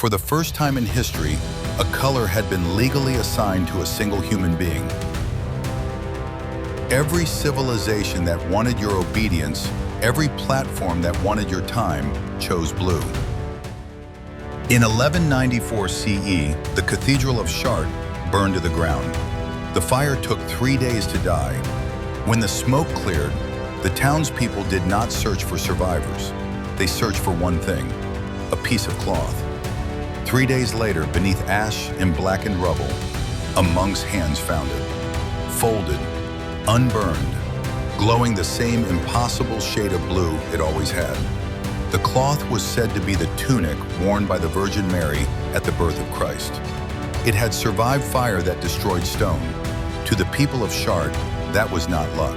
For the first time in history, a color had been legally assigned to a single human being. Every civilization that wanted your obedience, every platform that wanted your time, chose blue. In 1194 CE, the Cathedral of Chartres burned to the ground. The fire took 3 days to die. When the smoke cleared, the townspeople did not search for survivors. They searched for one thing, a piece of cloth. 3 days later, beneath ash and blackened rubble, a monk's hands found it, folded, unburned, glowing the same impossible shade of blue it always had. The cloth was said to be the tunic worn by the Virgin Mary at the birth of Christ. It had survived fire that destroyed stone. To the people of Chartres, that was not luck.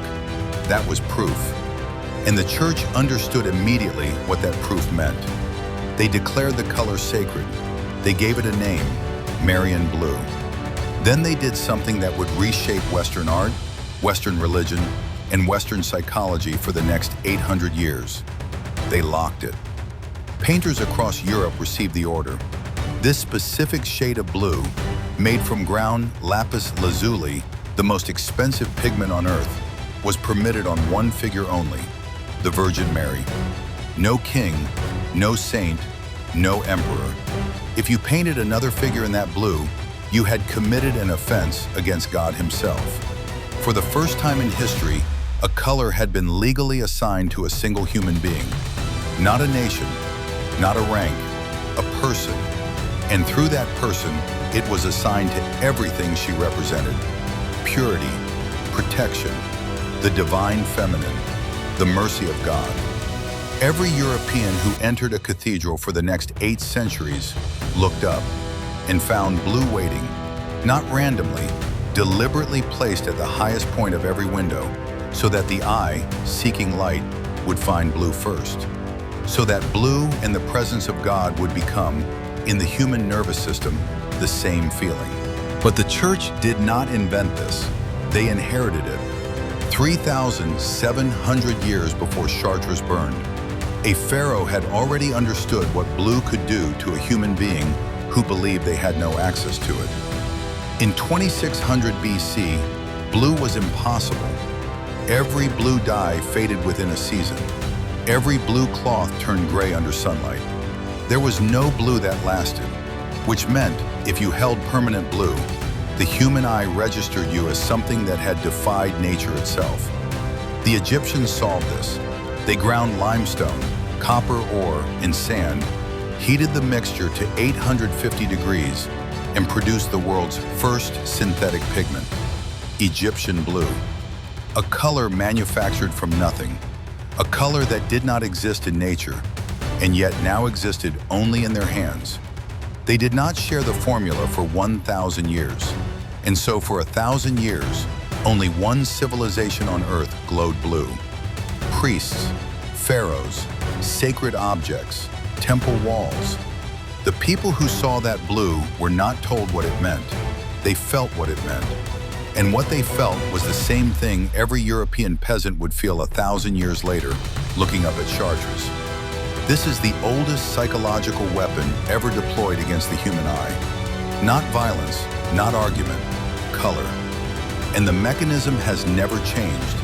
That was proof. And the church understood immediately what that proof meant. They declared the color sacred. They gave it a name, Marian blue. Then they did something that would reshape Western art, Western religion, and Western psychology for the next 800 years. They locked it. Painters across Europe received the order. This specific shade of blue, made from ground lapis lazuli, the most expensive pigment on earth, was permitted on one figure only, the Virgin Mary. No king, no saint, no emperor. If you painted another figure in that blue, you had committed an offense against God himself. For the first time in history, a color had been legally assigned to a single human being. Not a nation, not a rank, a person. And through that person, it was assigned to everything she represented. Purity, protection, the divine feminine, the mercy of God. Every European who entered a cathedral for the next 8 centuries looked up and found blue waiting, not randomly, deliberately placed at the highest point of every window, so that the eye, seeking light, would find blue first. So that blue and the presence of God would become, in the human nervous system, the same feeling. But the church did not invent this. They inherited it. 3,700 years before Chartres burned, a pharaoh had already understood what blue could do to a human being who believed they had no access to it. In 2600 BC, blue was impossible. Every blue dye faded within a season. Every blue cloth turned gray under sunlight. There was no blue that lasted, which meant if you held permanent blue, the human eye registered you as something that had defied nature itself. The Egyptians solved this. They ground limestone, copper ore, and sand, heated the mixture to 850 degrees, and produced the world's first synthetic pigment, Egyptian blue. A color manufactured from nothing, a color that did not exist in nature, and yet now existed only in their hands. They did not share the formula for 1,000 years, and so for 1,000 years, only one civilization on Earth glowed blue. Priests, pharaohs, sacred objects, temple walls. The people who saw that blue were not told what it meant. They felt what it meant. And what they felt was the same thing every European peasant would feel 1,000 years later, looking up at Chartres. This is the oldest psychological weapon ever deployed against the human eye. Not violence, not argument, color. And the mechanism has never changed,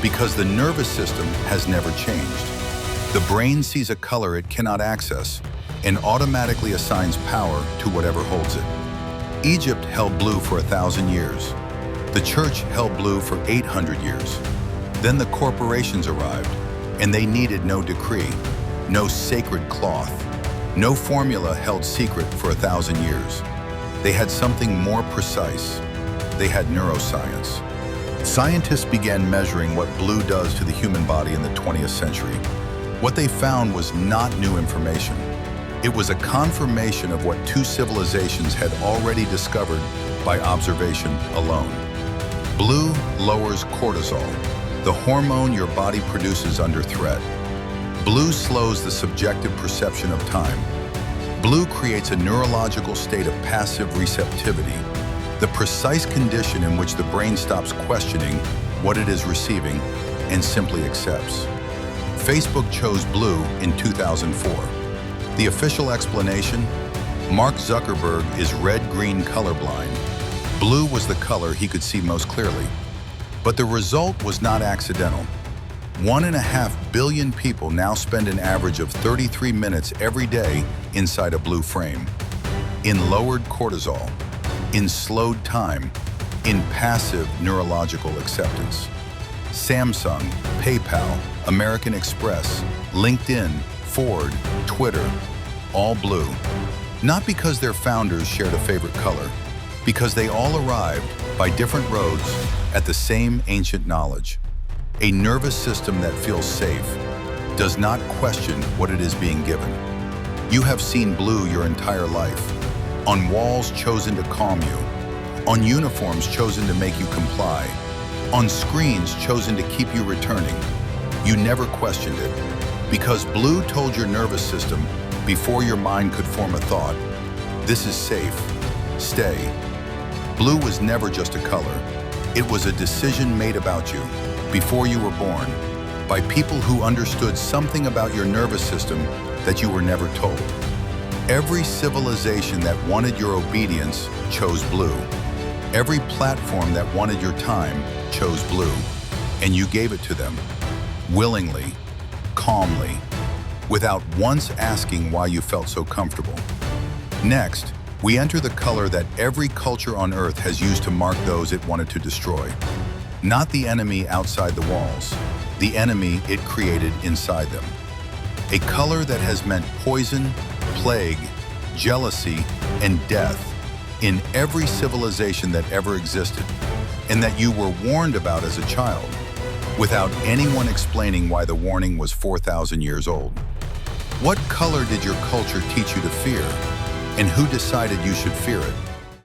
because the nervous system has never changed. The brain sees a color it cannot access and automatically assigns power to whatever holds it. Egypt held blue for 1,000 years. The church held blue for 800 years. Then the corporations arrived, and they needed no decree, no sacred cloth, no formula held secret for 1,000 years. They had something more precise. They had neuroscience. Scientists began measuring what blue does to the human body in the 20th century. What they found was not new information. It was a confirmation of what 2 civilizations had already discovered by observation alone. Blue lowers cortisol, the hormone your body produces under threat. Blue slows the subjective perception of time. Blue creates a neurological state of passive receptivity, the precise condition in which the brain stops questioning what it is receiving and simply accepts. Facebook chose blue in 2004. The official explanation? Mark Zuckerberg is red-green colorblind. Blue was the color he could see most clearly. But the result was not accidental. 1.5 billion people now spend an average of 33 minutes every day inside a blue frame. In lowered cortisol, in slowed time, in passive neurological acceptance. Samsung, PayPal, American Express, LinkedIn, Ford, Twitter, all blue. Not because their founders shared a favorite color, because they all arrived by different roads at the same ancient knowledge. A nervous system that feels safe, does not question what it is being given. You have seen blue your entire life, on walls chosen to calm you, on uniforms chosen to make you comply, on screens chosen to keep you returning. You never questioned it, because blue told your nervous system, before your mind could form a thought, this is safe, stay. Blue was never just a color. It was a decision made about you, before you were born, by people who understood something about your nervous system that you were never told. Every civilization that wanted your obedience chose blue. Every platform that wanted your time chose blue, and you gave it to them, willingly, calmly, without once asking why you felt so comfortable. Next, we enter the color that every culture on Earth has used to mark those it wanted to destroy. Not the enemy outside the walls, the enemy it created inside them. A color that has meant poison, plague, jealousy, and death in every civilization that ever existed, and that you were warned about as a child, without anyone explaining why the warning was 4,000 years old. What color did your culture teach you to fear, and who decided you should fear it?